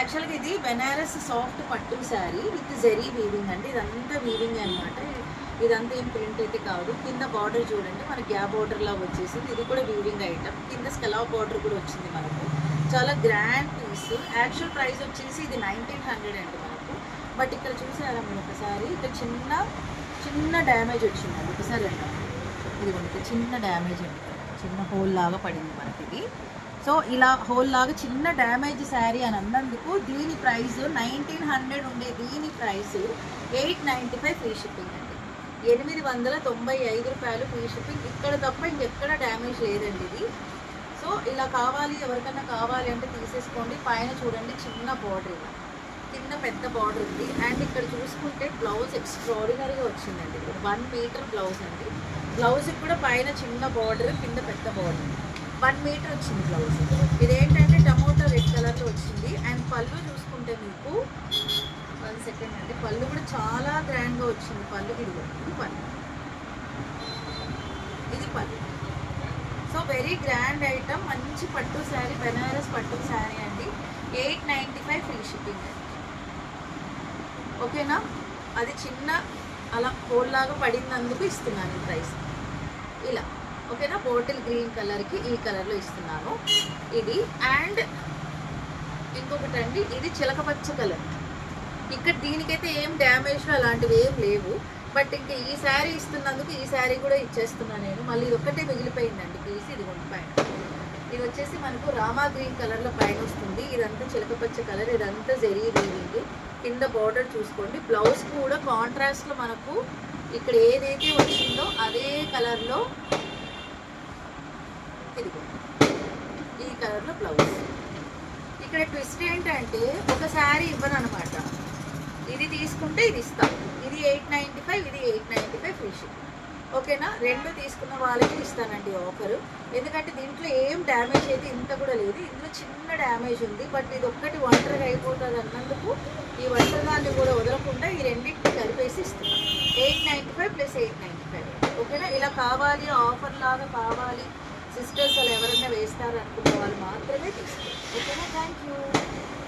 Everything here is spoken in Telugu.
యాక్చువల్గా ఇది బెనారస్ సాఫ్ట్ పట్టు శారీ విత్ జెరీ వీవింగ్ అండి. ఇదంతా వీవింగ్ అనమాట. ఇదంతా ఏం ప్రింట్ అయితే కాదు. కింద బార్డర్ చూడండి, మన గ్యాప్ బార్డర్ లాగా వచ్చేసింది. ఇది కూడా వీవింగ్ ఐటమ్. కింద స్కలాప్ బార్డర్ కూడా వచ్చింది మనకు. చాలా గ్రాండ్ పీస్. యాక్చువల్ ప్రైస్ వచ్చేసి ఇది 1900 అండి మనకు. బట్ ఇక్కడ చూసారా మీరు ఒకసారి, ఇక్కడ చిన్న డ్యామేజ్ వచ్చిందండి. ఒకసారి అండి, ఇది మనకి చిన్న డ్యామేజ్ అండి, చిన్న హోల్ లాగా పడింది మనకి. సో ఇలా హోల్ లాగా చిన్న డ్యామేజ్ శారీ అని అన్నందుకు దీని ప్రైస్ 1900 ఉండే దీని ప్రైస్ 895 ఫ్రీ షిప్పింగ్ అండి. 895 రూపాయలు ఫ్రీ షిప్పింగ్. ఇక్కడ తప్ప ఇంకెక్కడ డ్యామేజ్ లేదండి ఇది. సో ఇలా కావాలి, ఎవరికైనా కావాలి అంటే తీసేసుకోండి. పైన చూడండి చిన్న బార్డర్, ఇలా కింద పెద్ద బార్డర్ ఉంది. అండ్ ఇక్కడ చూసుకుంటే బ్లౌజ్ ఎక్స్ట్రాడినరీగా వచ్చిందండి. 1 మీటర్ బ్లౌజ్ అండి. బ్లౌజ్కి కూడా పైన చిన్న బార్డర్, కింద పెద్ద బార్డర్. 1 మీటర్ వచ్చింది బ్లౌజ్. ఇదేంటంటే టమోటా రెడ్ కలర్లో వచ్చింది. అండ్ పళ్ళు చూసుకుంటే మీకు 1 సెకండ్ అండి, పళ్ళు కూడా చాలా గ్రాండ్గా వచ్చింది. పళ్ళు ఇది పళ్ళు, ఇది పళ్ళు. So very grand item. మంచి పట్టు శారీ, బెనారస్ పట్టు శారీ అండి. 895 ఫ్రీ షిప్పింగ్ అండి. ఓకేనా? అది చిన్న అలా హోల్ లాగా పడినందుకు ఇస్తున్నాను ప్రైస్ ఇలా. ఓకేనా? బాటిల్ గ్రీన్ కలర్కి ఈ కలర్లో ఇస్తున్నాను ఇది. అండ్ ఇంకొకటి అండి, ఇది చిలకపచ్చ కలర్. ఇక్కడ దీనికైతే ఏం డ్యామేజ్ అలాంటివి ఏం లేవు. బట్ ఇంకా ఈ శారీ ఇస్తున్నందుకు ఈ శారీ కూడా ఇచ్చేస్తున్నాను నేను. మళ్ళీ ఇది ఒక్కటే మిగిలిపోయిందండి పీస్. ఇది పైన ఇది వచ్చేసి మనకు రామా గ్రీన్ కలర్లో పైన వస్తుంది. ఇదంతా చిలకపచ్చ కలర్, ఇదంతా జెరీ వీవింగ్. కింద బార్డర్ చూసుకోండి. బ్లౌజ్ కూడా కాంట్రాస్ట్లో మనకు ఇక్కడ ఏదైతే వచ్చిందో అదే కలర్లో, ఇదిగో ఈ కలర్లో బ్లౌజ్. ఇక్కడ ట్విస్ట్ ఏంటంటే ఒక శారీ ఇవ్వను అనమాట. ఇది తీసుకుంటే ఇది ఇస్తాం. ఇది 895, ఇది 895 ఫ్రీ షిప్. ఓకేనా? 2 తీసుకున్న వాళ్ళకి ఇస్తానండి ఆఫర్. ఎందుకంటే దీంట్లో ఏం డ్యామేజ్ అయితే ఇంత కూడా లేదు. ఇందులో చిన్న డ్యామేజ్ ఉంది. బట్ ఇది ఒక్కటి ఒంటరిగా అయిపోతుంది అన్నందుకు ఈ ఒంటరిదాన్ని కూడా వదలకుండా ఈ రెండింటిని కలిపేసి ఇస్తున్నాం. 895 ప్లస్ 895. ఓకేనా? ఇలా కావాలి, ఆఫర్ లాగా కావాలి సిస్టర్స్, అలా ఎవరైనా వేస్తారు అనుకున్న వాళ్ళు మాత్రమే తీసుకోండి. ఓకేనా? Thank you.